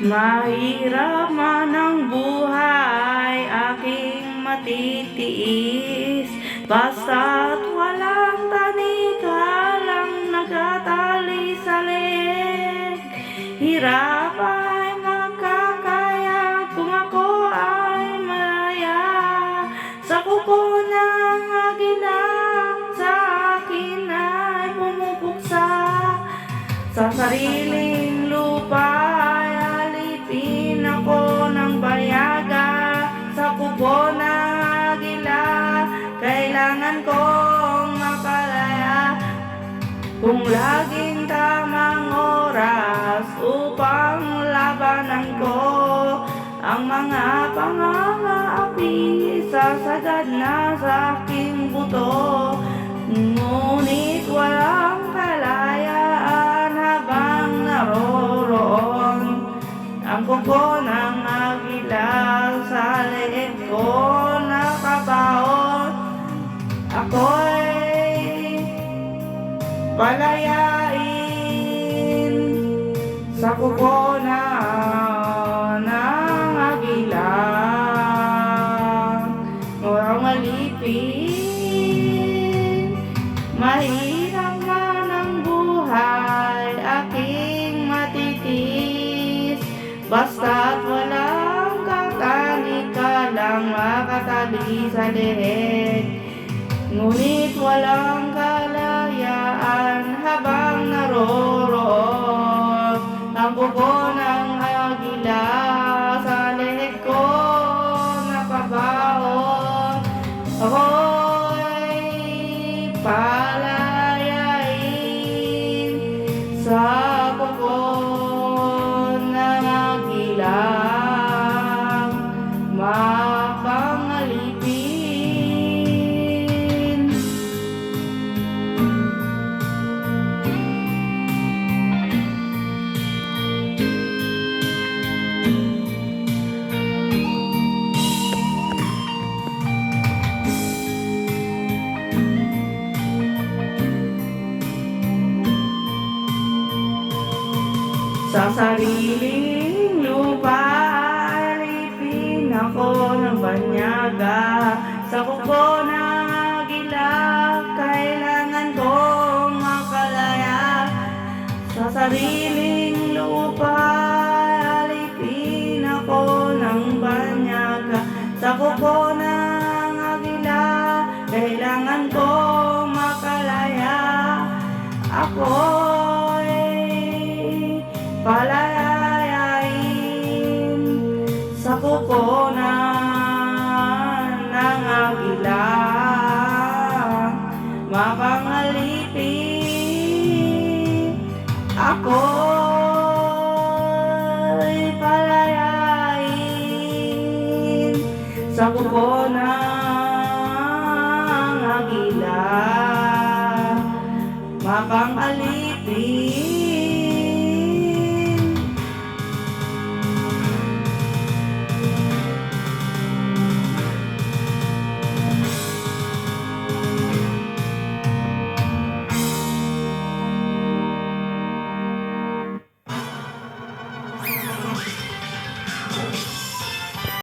Mahirap man ang buhay, aking matitiis. Basta't walang tanikalang nagtatali sa leeg. Hirap ay makakaya kung ako ay malaya. Sa kuko ng agila, sa akin ay pumupuksa. Sa sariling lupa ako ng bayaga. Sa kubo ng agila, kailangan kong makalaya. Kung laging tamang oras upang labanan ko ang mga pangangaapi, sasagad na sa aking buto. Ngunit walang kalayaan habang naroroon ang kuko ng agila sa leeg ko nakabaon. Ako'y palayain sa kuko ng agila. Walang alipin, mahirap man ang buhay, aking matitiis. Basta't walang katanikalang makatali sa leeg. Ngunit walang kalayaan habang naroroon ang kuko ng agila sa leeg ko nakabaon. Ako'y palayain sa kuko mapangalipin. Sa sariling lupa ako ng banyaga. Sa kuko ng agila, kailangan kong makalaya. Sa sariling lupa, alipin ako ng banyaga. Sa kuko ng agila, kailangan kong makalaya. Ako'y palayain sa kuko ng agila, mapangalipin. Ako'y palayain sa kuko ng agila, mapangalipin.